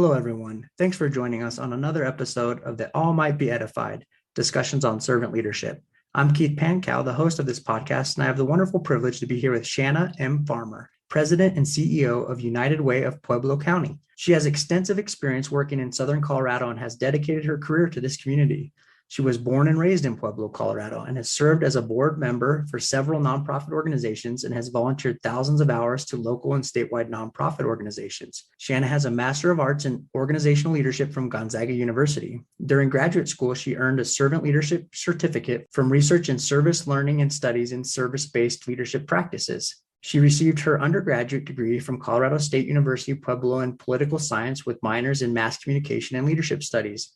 Hello, everyone. Thanks for joining us on another episode of the All Might Be Edified discussions on servant leadership. I'm Keith Pankow, the host of this podcast, and I have the wonderful privilege to be here with Shanna M. Farmer, President and CEO of United Way of Pueblo County. She has extensive experience working in Southern Colorado and has dedicated her career to this community. She was born and raised in Pueblo, Colorado, and has served as a board member for several nonprofit organizations and has volunteered thousands of hours to local and statewide nonprofit organizations. Shanna has a Master of Arts in Organizational Leadership from Gonzaga University. During graduate school, she earned a Servant Leadership Certificate from Research in Service Learning and Studies in Service-Based Leadership Practices. She received her undergraduate degree from Colorado State University Pueblo in Political Science with minors in Mass Communication and Leadership Studies.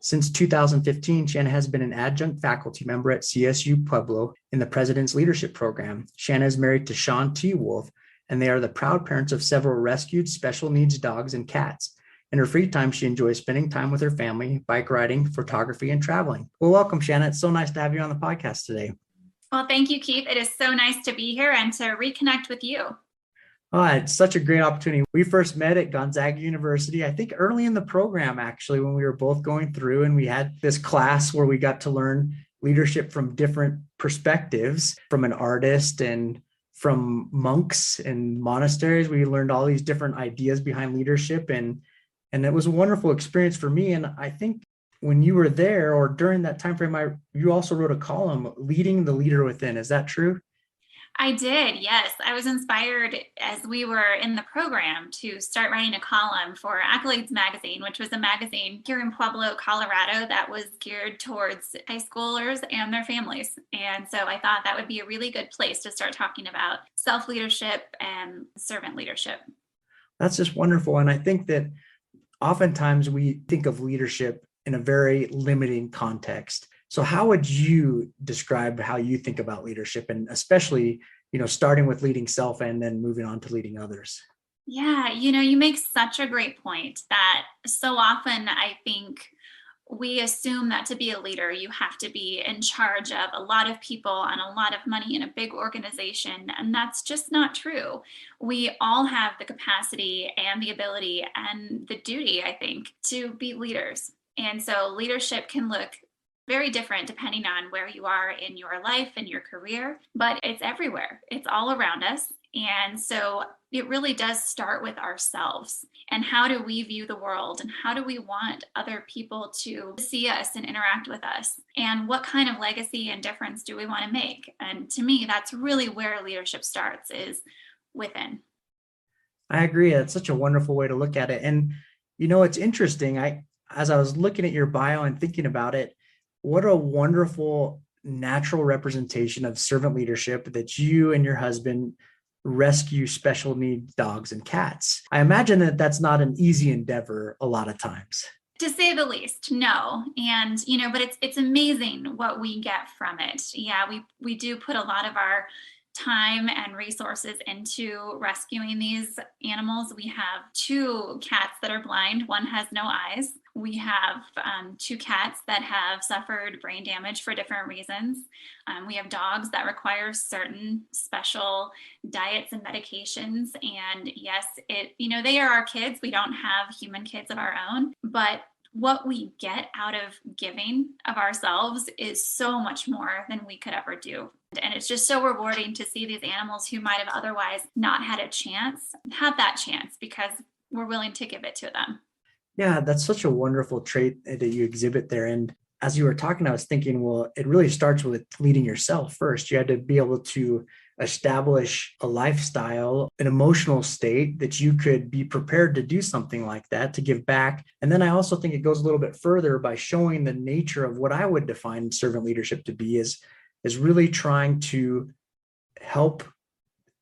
Since 2015, Shanna has been an adjunct faculty member at CSU Pueblo in the President's Leadership Program. Shanna is married to Sean T. Wolf, and they are the proud parents of several rescued special needs dogs and cats. In her free time, she enjoys spending time with her family, bike riding, photography, and traveling. Well, welcome, Shanna. It's so nice to have you on the podcast today. Well, thank you, Keith. It is so nice to be here and to reconnect with you. Oh, it's such a great opportunity. We first met at Gonzaga University, I think early in the program, actually, when we were both going through, and we had this class where we got to learn leadership from different perspectives, from an artist and from monks and monasteries. We learned all these different ideas behind leadership, and it was a wonderful experience for me. And I think when you were there or during that time frame, you also wrote a column, Leading the Leader Within. Is that true? I did, yes. I was inspired as we were in the program to start writing a column for Accolades Magazine, which was a magazine here in Pueblo, Colorado, that was geared towards high schoolers and their families. And so I thought that would be a really good place to start talking about self-leadership and servant leadership. That's just wonderful. And I think that oftentimes we think of leadership in a very limiting context. So how would you describe how you think about leadership, and especially, starting with leading self and then moving on to leading others? Yeah, you make such a great point that so often I think we assume that to be a leader, you have to be in charge of a lot of people and a lot of money in a big organization. And that's just not true. We all have the capacity and the ability and the duty, I think, to be leaders. And so leadership can look very different depending on where you are in your life and your career, but it's everywhere. It's all around us. And so it really does start with ourselves. And how do we view the world? And how do we want other people to see us and interact with us? And what kind of legacy and difference do we want to make? And to me, that's really where leadership starts, is within. I agree. That's such a wonderful way to look at it. And, it's interesting. As I was looking at your bio and thinking about it, what a wonderful natural representation of servant leadership that you and your husband rescue special needs dogs and cats. I imagine that that's not an easy endeavor a lot of times. To say the least, no. And, but it's amazing what we get from it. Yeah, we do put a lot of our time and resources into rescuing these animals. We have 2 cats that are blind. One has no eyes. We have 2 cats that have suffered brain damage for different reasons. We have dogs that require certain special diets and medications. And yes, they are our kids. We don't have human kids of our own, but what we get out of giving of ourselves is so much more than we could ever do. And it's just so rewarding to see these animals who might have otherwise not had a chance have that chance because we're willing to give it to them. Yeah, that's such a wonderful trait that you exhibit there. And as you were talking, I was thinking, well, it really starts with leading yourself first. You had to be able to establish a lifestyle, an emotional state that you could be prepared to do something like that, to give back. And then I also think it goes a little bit further by showing the nature of what I would define servant leadership to be is really trying to help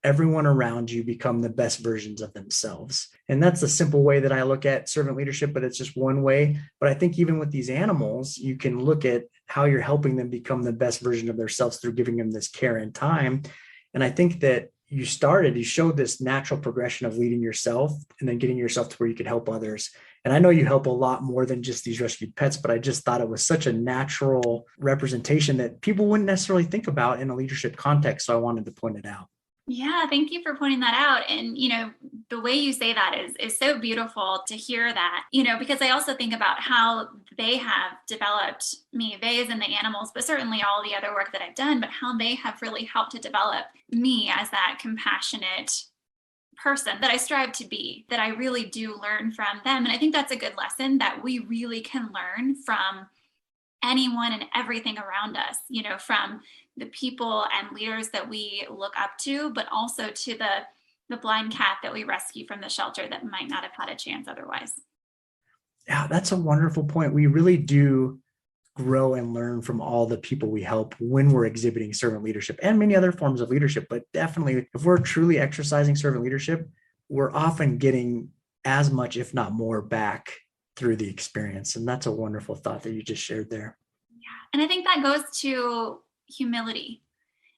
everyone around you become the best versions of themselves. And that's a simple way that I look at servant leadership, but it's just one way. But I think even with these animals, you can look at how you're helping them become the best version of themselves through giving them this care and time. And I think that you showed this natural progression of leading yourself and then getting yourself to where you could help others. And I know you help a lot more than just these rescued pets, but I just thought it was such a natural representation that people wouldn't necessarily think about in a leadership context. So I wanted to point it out. Yeah, thank you for pointing that out. And the way you say that is so beautiful to hear that. Because I also think about how they have developed me, they as in the animals, but certainly all the other work that I've done, but how they have really helped to develop me as that compassionate person that I strive to be, that I really do learn from them. And I think that's a good lesson that we really can learn from anyone and everything around us, from the people and leaders that we look up to, but also to the blind cat that we rescue from the shelter that might not have had a chance otherwise. Yeah, that's a wonderful point. We really do grow and learn from all the people we help when we're exhibiting servant leadership and many other forms of leadership. But definitely, if we're truly exercising servant leadership, we're often getting as much, if not more, back through the experience. And that's a wonderful thought that you just shared there. Yeah. And I think that goes to humility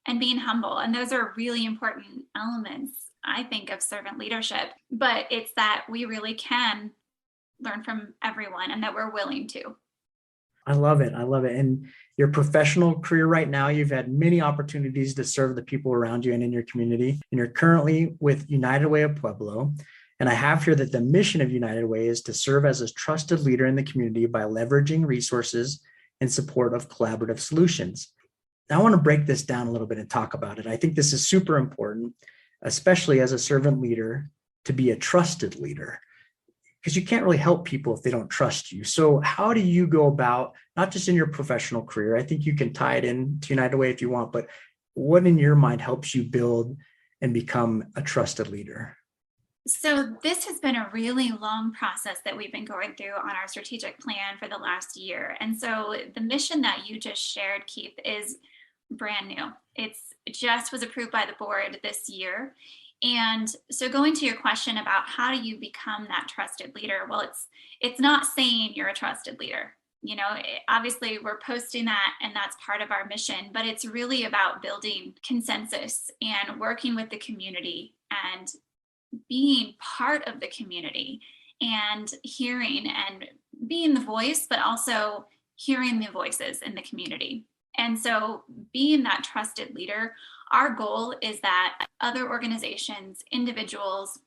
and being humble. And those are really important elements, I think, of servant leadership. But it's that we really can learn from everyone and that we're willing to. I love it. I love it. And your professional career right now, you've had many opportunities to serve the people around you and in your community. And you're currently with United Way of Pueblo. And I have here that the mission of United Way is to serve as a trusted leader in the community by leveraging resources in support of collaborative solutions. Now, I want to break this down a little bit and talk about it. I think this is super important, especially as a servant leader, to be a trusted leader, because you can't really help people if they don't trust you. So how do you go about, not just in your professional career, I think you can tie it in to United Way if you want, but what in your mind helps you build and become a trusted leader? So, this has been a really long process that we've been going through on our strategic plan for the last year. And so, the mission that you just shared, Keith, is brand new. It just was approved by the board this year. And so, going to your question about how do you become that trusted leader? Well, it's not saying you're a trusted leader. Obviously we're posting that and that's part of our mission, but it's really about building consensus and working with the community and being part of the community and hearing and being the voice, but also hearing the voices in the community. And so, being that trusted leader, our goal is that other organizations, individuals,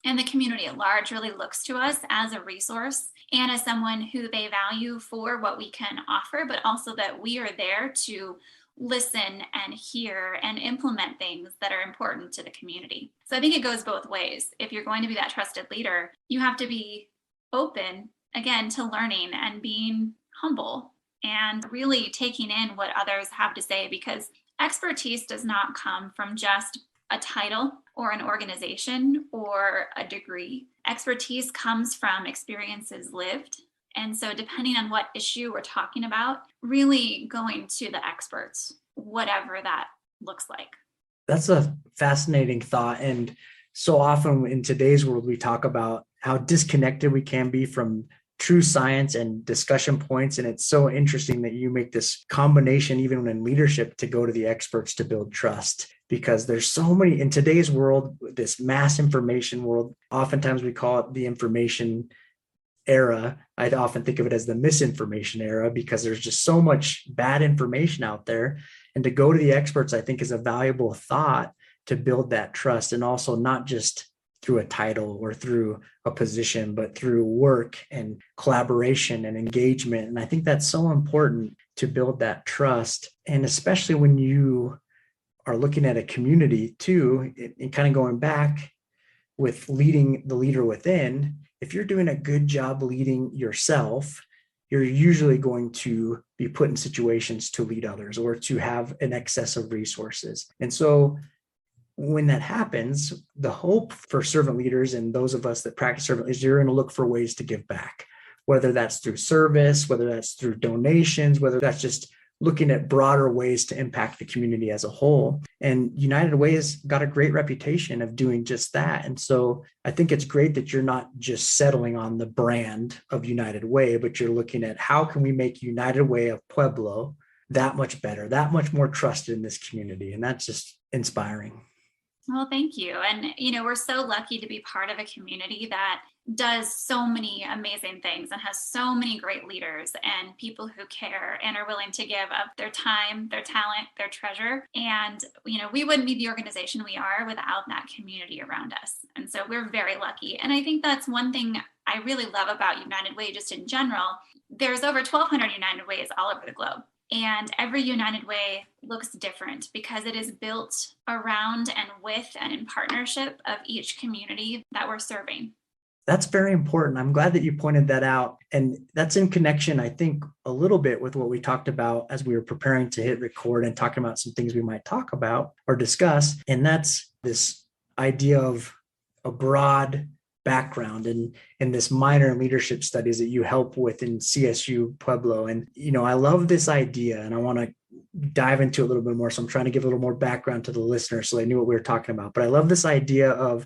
and the community at large really looks to us as a resource and as someone who they value for what we can offer, but also that we are there to listen and hear and implement things that are important to the community. So I think it goes both ways. If you're going to be that trusted leader, you have to be open, again, to learning and being humble and really taking in what others have to say, because expertise does not come from just a title or an organization or a degree. Expertise comes from experiences lived. And so, depending on what issue we're talking about, really going to the experts, whatever that looks like. That's a fascinating thought. And so often in today's world, we talk about how disconnected we can be from true science and discussion points. And it's so interesting that you make this combination, even in leadership, to go to the experts to build trust, because there's so many in today's world, this mass information world. Oftentimes we call it the information era. I'd often think of it as the misinformation era, because there's just so much bad information out there. And to go to the experts, I think, is a valuable thought to build that trust. And also not just through a title or through a position, but through work and collaboration and engagement. And I think that's so important to build that trust. And especially when you are looking at a community too, and kind of going back with leading the leader within, if you're doing a good job leading yourself, you're usually going to be put in situations to lead others or to have an excess of resources. And so when that happens, the hope for servant leaders and those of us that practice servant is you're going to look for ways to give back, whether that's through service, whether that's through donations, whether that's just looking at broader ways to impact the community as a whole. And United Way has got a great reputation of doing just that. And so I think it's great that you're not just settling on the brand of United Way, but you're looking at how can we make United Way of Pueblo that much better, that much more trusted in this community. And that's just inspiring. Well, thank you. And, we're so lucky to be part of a community that does so many amazing things and has so many great leaders and people who care and are willing to give up their time, their talent, their treasure. And, we wouldn't be the organization we are without that community around us. And so we're very lucky. And I think that's one thing I really love about United Way, just in general. There's over 1,200 United Ways all over the globe. And every United Way looks different because it is built around and with and in partnership of each community that we're serving. That's very important. I'm glad that you pointed that out. And that's in connection, I think, a little bit with what we talked about as we were preparing to hit record and talking about some things we might talk about or discuss. And that's this idea of a broad background and this minor in leadership studies that you help with in CSU Pueblo. And, I love this idea and I want to dive into it a little bit more. So I'm trying to give a little more background to the listeners so they knew what we were talking about. But I love this idea of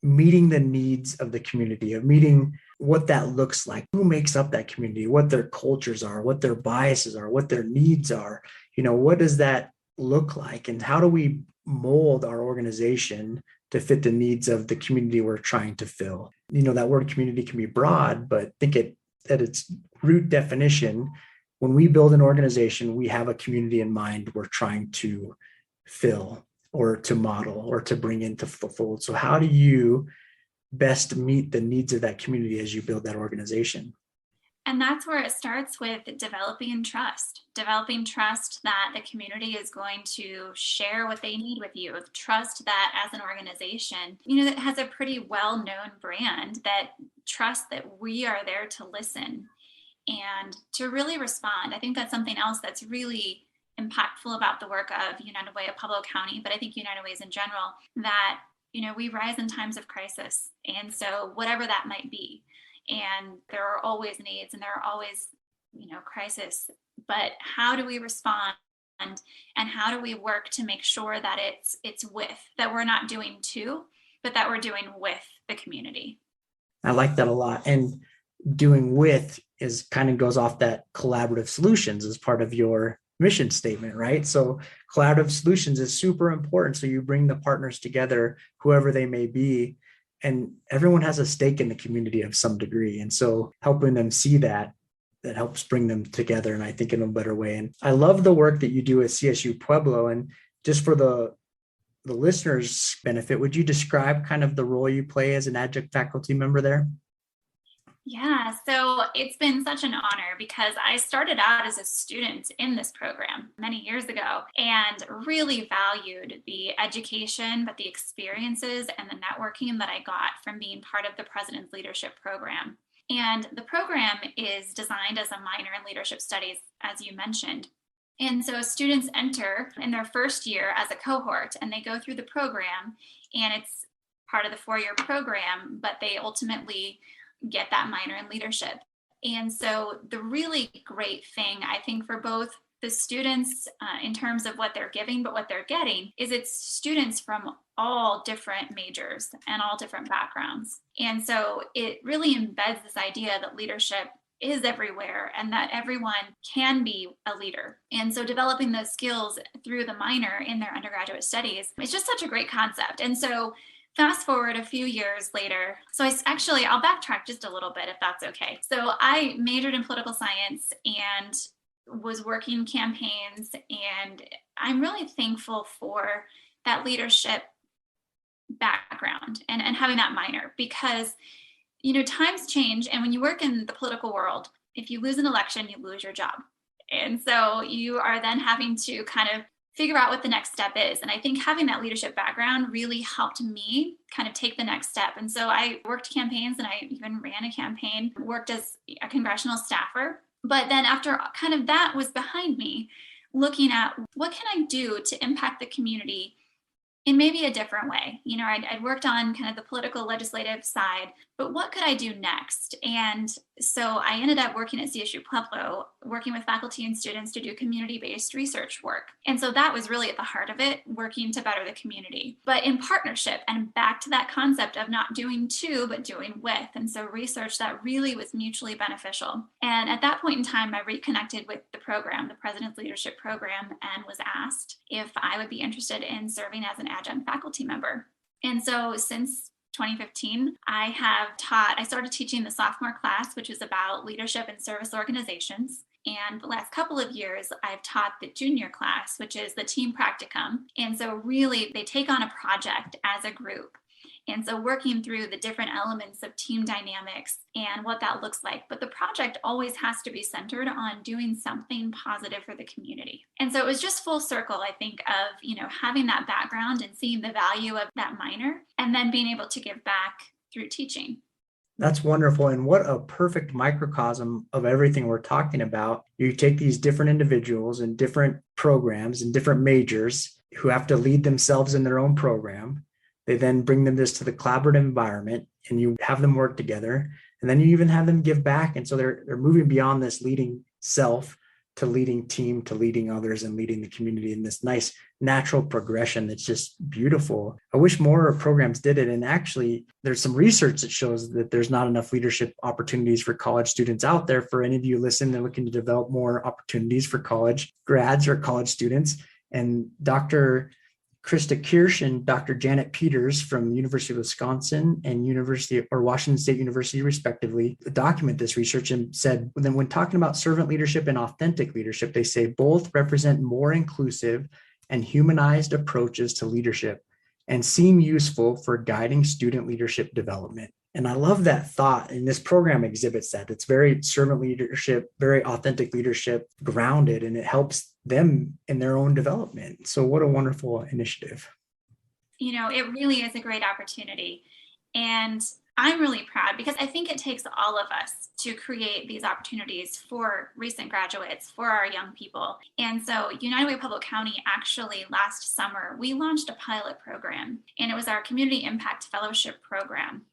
meeting the needs of the community, of meeting what that looks like, who makes up that community, what their cultures are, what their biases are, what their needs are. What does that look like? And how do we mold our organization to fit the needs of the community we're trying to fill? That word community can be broad, but think at its root definition, when we build an organization, we have a community in mind we're trying to fill or to model or to bring into the fold. So how do you best meet the needs of that community as you build that organization? And that's where it starts with developing trust that the community is going to share what they need with you, trust that as an organization, that has a pretty well-known brand, that trust that we are there to listen and to really respond. I think that's something else that's really impactful about the work of United Way of Pueblo County, but I think United Ways in general, that, we rise in times of crisis. And so whatever that might be, and there are always needs and there are always, crisis, but how do we respond? And how do we work to make sure that it's with, that we're not doing to, but that we're doing with the community? I like that a lot. And doing with is kind of goes off that collaborative solutions as part of your mission statement, right? So collaborative solutions is super important. So you bring the partners together, whoever they may be, and everyone has a stake in the community of some degree. And so helping them see that helps bring them together, and I think in a better way. And I love the work that you do at CSU Pueblo. And just for the listeners' benefit, would you describe kind of the role you play as an adjunct faculty member there? Yeah, so it's been such an honor because I started out as a student in this program many years ago and really valued the education, but the experiences and the networking that I got from being part of the President's Leadership Program. And the program is designed as a minor in leadership studies, as you mentioned. And so students enter in their first year as a cohort and they go through the program, and it's part of the 4-year program, but they ultimately get that minor in leadership. And so the really great thing, I think, for both the students in terms of what they're giving, but what they're getting is it's students from all different majors and all different backgrounds. And so it really embeds this idea that leadership is everywhere and that everyone can be a leader. And so developing those skills through the minor in their undergraduate studies is just such a great concept. And so fast forward a few years later. So I'll backtrack just a little bit if that's okay. So I majored in political science and was working campaigns, and I'm really thankful for that leadership background and having that minor because, times change. And when you work in the political world, if you lose an election, you lose your job. And so you are then having to kind of figure out what the next step is. And I think having that leadership background really helped me kind of take the next step. And so I worked campaigns and I even ran a campaign, worked as a congressional staffer. But then after kind of that was behind me, looking at what can I do to impact the community in maybe a different way. I'd worked on kind of the political legislative side, but what could I do next? And So I ended up working at CSU Pueblo, working with faculty and students to do community-based research work. And so that was really at the heart of it, working to better the community, but in partnership, and back to that concept of not doing to, but doing with. And so research that really was mutually beneficial. And at that point in time, I reconnected with the program, the President's Leadership Program, and was asked if I would be interested in serving as an adjunct faculty member. And so since 2015, I started teaching the sophomore class, which is about leadership and service organizations. And the last couple of years, I've taught the junior class, which is the team practicum. And so really, they take on a project as a group. And so working through the different elements of team dynamics and what that looks like. But the project always has to be centered on doing something positive for the community. And so it was just full circle, I think, of, having that background and seeing the value of that minor and then being able to give back through teaching. That's wonderful. And what a perfect microcosm of everything we're talking about. You take these different individuals and different programs and different majors who have to lead themselves in their own program. They then bring them this to the collaborative environment and you have them work together. And then you even have them give back. And so they're moving beyond this leading self to leading team, to leading others and leading the community in this nice natural progression that's just beautiful. I wish more programs did it. And actually, there's some research that shows that there's not enough leadership opportunities for college students out there. For any of you listening, and looking to develop more opportunities for college grads or college students. And Dr. Krista Kirsch and Dr. Janet Peters from University of Wisconsin and Washington State University, respectively, document this research and said, then when talking about servant leadership and authentic leadership, they say both represent more inclusive and humanized approaches to leadership and seem useful for guiding student leadership development. And I love that thought. And this program exhibits that. It's very servant leadership, very authentic leadership, grounded, and it helps them in their own development. So what a wonderful initiative. It really is a great opportunity. And I'm really proud because I think it takes all of us to create these opportunities for recent graduates, for our young people. And so United Way Pueblo County, actually last summer, we launched a pilot program, and it was our Community Impact Fellowship program.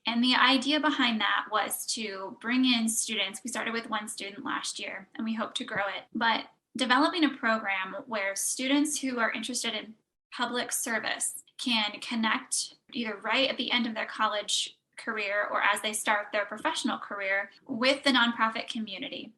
And the idea behind that was to bring in students. We started with one student last year, and we hope to grow it. But developing a program where students who are interested in public service can connect either right at the end of their college career or as they start their professional career with the nonprofit community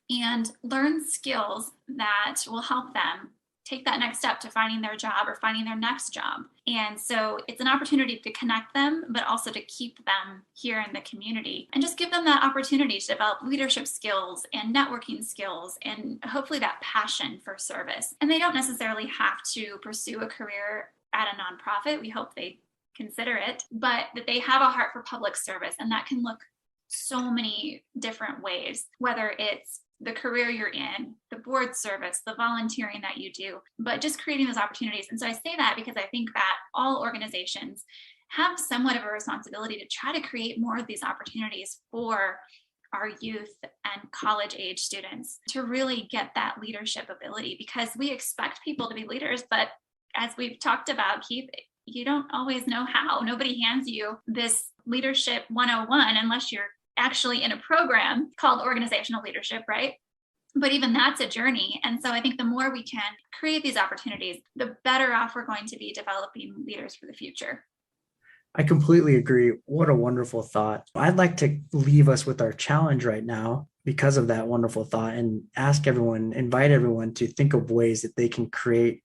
and learn skills that will help them take that next step to finding their job or finding their next job. And so it's an opportunity to connect them, but also to keep them here in the community and just give them that opportunity to develop leadership skills and networking skills and hopefully that passion for service. And they don't necessarily have to pursue a career at a nonprofit. We hope they consider it, but that they have a heart for public service. And that can look so many different ways, whether it's the career you're in, the board service, the volunteering that you do, but just creating those opportunities. And so I say that because I think that all organizations have somewhat of a responsibility to try to create more of these opportunities for our youth and college age students to really get that leadership ability, because we expect people to be leaders, but as we've talked about, Keith, you don't always know how. Nobody hands you this leadership 101 unless you're actually in a program called organizational leadership, right? But even that's a journey. And so I think the more we can create these opportunities, the better off we're going to be developing leaders for the future. I completely agree. What a wonderful thought. I'd like to leave us with our challenge right now because of that wonderful thought and invite everyone to think of ways that they can create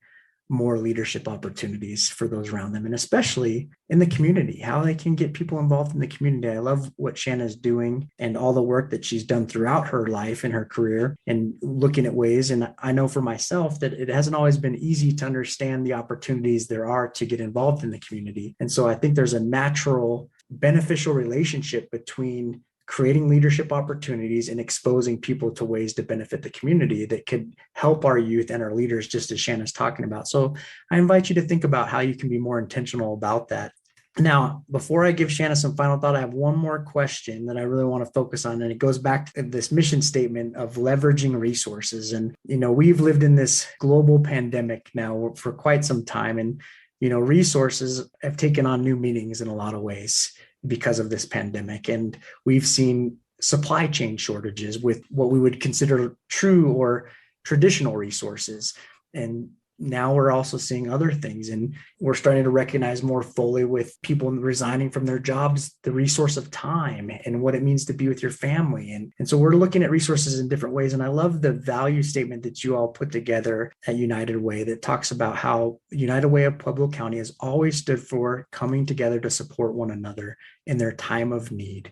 more leadership opportunities for those around them, and especially in the community, how they can get people involved in the community. I love what Shanna's doing and all the work that she's done throughout her life and her career and looking at ways. And I know for myself that it hasn't always been easy to understand the opportunities there are to get involved in the community. And so I think there's a natural beneficial relationship between creating leadership opportunities and exposing people to ways to benefit the community that could help our youth and our leaders, just as Shanna's talking about. So I invite you to think about how you can be more intentional about that. Now, before I give Shanna some final thought, I have one more question that I really want to focus on, and it goes back to this mission statement of leveraging resources. And, we've lived in this global pandemic now for quite some time, and, resources have taken on new meanings in a lot of ways because of this pandemic. And we've seen supply chain shortages with what we would consider true or traditional resources. And now we're also seeing other things, and we're starting to recognize more fully with people resigning from their jobs the resource of time and what it means to be with your family. And so we're looking at resources in different ways. And I love the value statement that you all put together at United Way that talks about how United Way of Pueblo County has always stood for coming together to support one another in their time of need.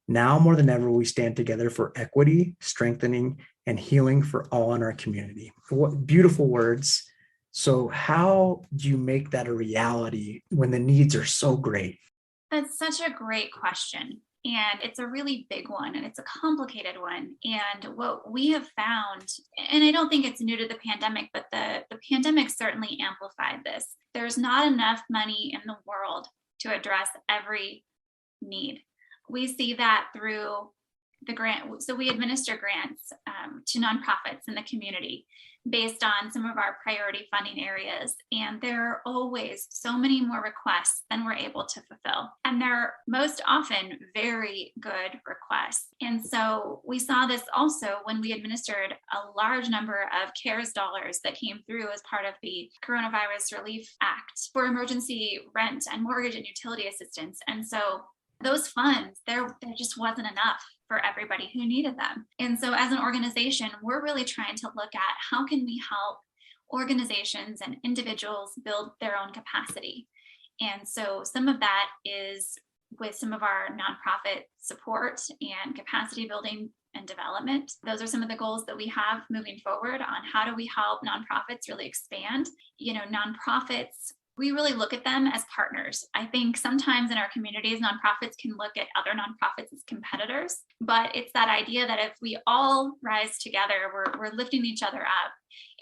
Now more than ever, we stand together for equity, strengthening, and healing for all in our community. What beautiful words. So how do you make that a reality when the needs are so great? That's such a great question. And it's a really big one and it's a complicated one. And what we have found, and I don't think it's new to the pandemic, but the pandemic certainly amplified this. There's not enough money in the world to address every need. We see that through the grant. So we administer grants to nonprofits in the community based on some of our priority funding areas. And there are always so many more requests than we're able to fulfill. And they're most often very good requests. And so we saw this also when we administered a large number of CARES dollars that came through as part of the Coronavirus Relief Act for emergency rent and mortgage and utility assistance. And so those funds, there just wasn't enough for everybody who needed them. And so as an organization, we're really trying to look at how can we help organizations and individuals build their own capacity. And so some of that is with some of our nonprofit support and capacity building and development. Those are some of the goals that we have moving forward on how do we help nonprofits really expand. Nonprofits, we really look at them as partners. I think sometimes in our communities, nonprofits can look at other nonprofits as competitors, but it's that idea that if we all rise together, we're lifting each other up.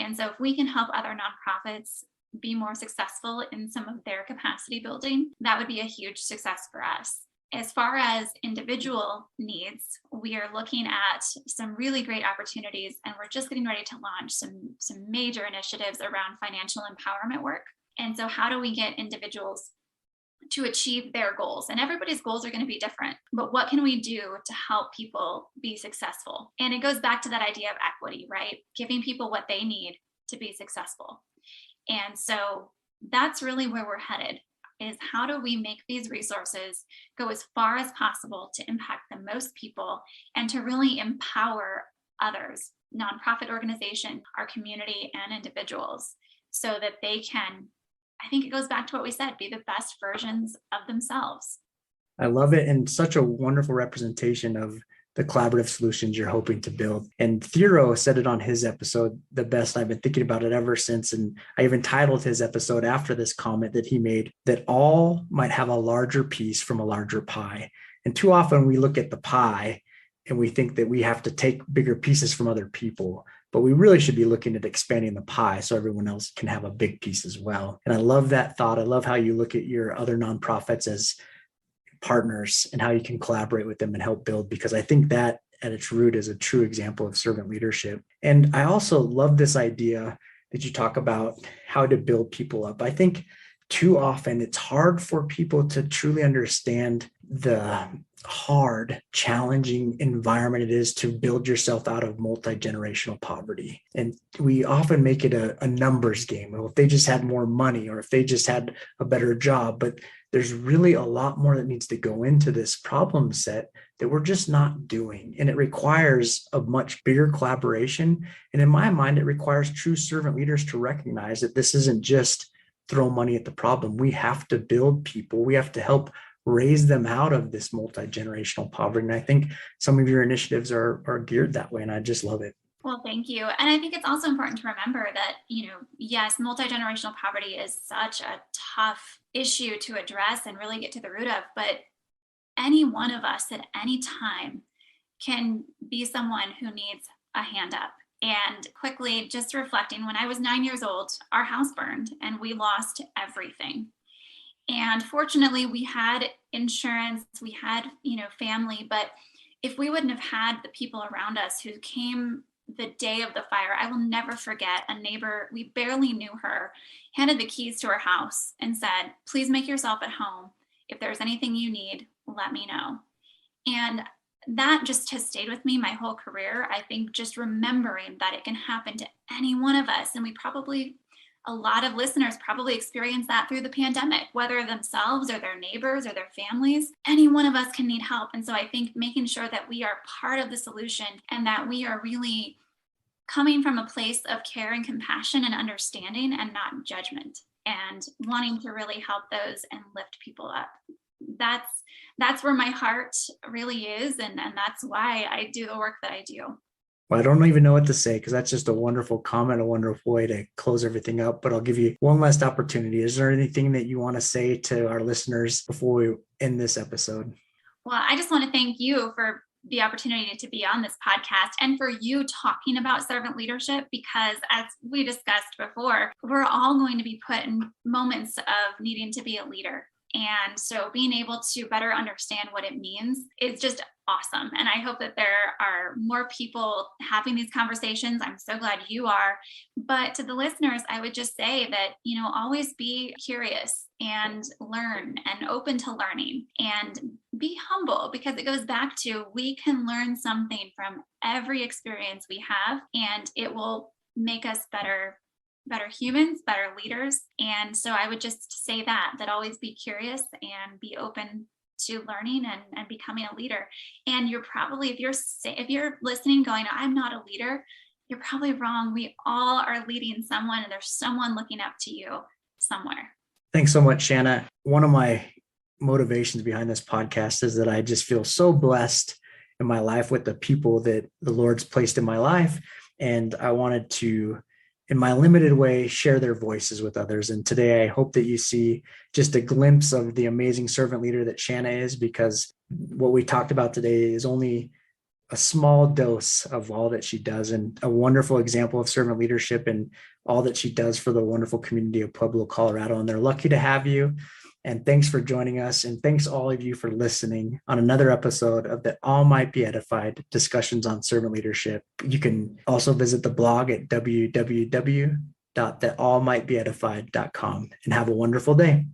And so if we can help other nonprofits be more successful in some of their capacity building, that would be a huge success for us. As far as individual needs, we are looking at some really great opportunities, and we're just getting ready to launch some major initiatives around financial empowerment work. And so how do we get individuals to achieve their goals? And everybody's goals are going to be different, but what can we do to help people be successful? And it goes back to that idea of equity, right? Giving people what they need to be successful. And so that's really where we're headed, is how do we make these resources go as far as possible to impact the most people and to really empower others, nonprofit organizations, our community, and individuals, so that they can, I think it goes back to what we said, be the best versions of themselves. I love it, and such a wonderful representation of the collaborative solutions you're hoping to build. And Theo said it on his episode the best. I've been thinking about it ever since. And I even titled his episode after this comment that he made, that all might have a larger piece from a larger pie. And too often we look at the pie and we think that we have to take bigger pieces from other people, but we really should be looking at expanding the pie so everyone else can have a big piece as well. And I love that thought. I love how you look at your other nonprofits as partners and how you can collaborate with them and help build, because I think that at its root is a true example of servant leadership. And I also love this idea that you talk about how to build people up. I think too often it's hard for people to truly understand the hard, challenging environment it is to build yourself out of multi-generational poverty. And we often make it a numbers game. Well, if they just had more money or if they just had a better job, but there's really a lot more that needs to go into this problem set that we're just not doing. And it requires a much bigger collaboration. And in my mind, it requires true servant leaders to recognize that this isn't just throw money at the problem. We have to build people. We have to help raise them out of this multi-generational poverty. And I think some of your initiatives are geared that way. And I just love it. Well, thank you. And I think it's also important to remember that, yes, multi-generational poverty is such a tough issue to address and really get to the root of, but any one of us at any time can be someone who needs a hand up. And quickly, just reflecting, when I was 9 years old, our house burned and we lost everything. And fortunately, we had insurance, we had, family, but if we wouldn't have had the people around us who came the day of the fire, I will never forget a neighbor, we barely knew her, handed the keys to her house and said, "Please make yourself at home. If there's anything you need, let me know." And that just has stayed with me my whole career. I think just remembering that it can happen to any one of us. And a lot of listeners probably experienced that through the pandemic, whether themselves or their neighbors or their families. Any one of us can need help. And so I think making sure that we are part of the solution and that we are really coming from a place of care and compassion and understanding and not judgment, and wanting to really help those and lift people up. That's where my heart really is, and that's why I do the work that I do. Well, I don't even know what to say because that's just a wonderful comment, a wonderful way to close everything up. But I'll give you one last opportunity. Is there anything that you want to say to our listeners before we end this episode? Well, I just want to thank you for the opportunity to be on this podcast and for you talking about servant leadership, because as we discussed before, we're all going to be put in moments of needing to be a leader. And so being able to better understand what it means is just awesome. And I hope that there are more people having these conversations. I'm so glad you are. But to the listeners, I would just say that, always be curious and learn and open to learning, and be humble, because it goes back to, we can learn something from every experience we have, and it will make us better humans, better leaders. And so I would just say that always be curious and be open to learning and becoming a leader. And you're probably, if you're listening going, I'm not a leader, you're probably wrong. We all are leading someone, and there's someone looking up to you somewhere. Thanks so much, Shanna. One of my motivations behind this podcast is that I just feel so blessed in my life with the people that the Lord's placed in my life. And I wanted to, in my limited way, share their voices with others. And today I hope that you see just a glimpse of the amazing servant leader that Shanna is, because what we talked about today is only a small dose of all that she does, and a wonderful example of servant leadership and all that she does for the wonderful community of Pueblo, Colorado. And they're lucky to have you. And thanks for joining us. And thanks all of you for listening on another episode of the All Might Be Edified discussions on servant leadership. You can also visit the blog at www.theallmightbeedified.com and have a wonderful day.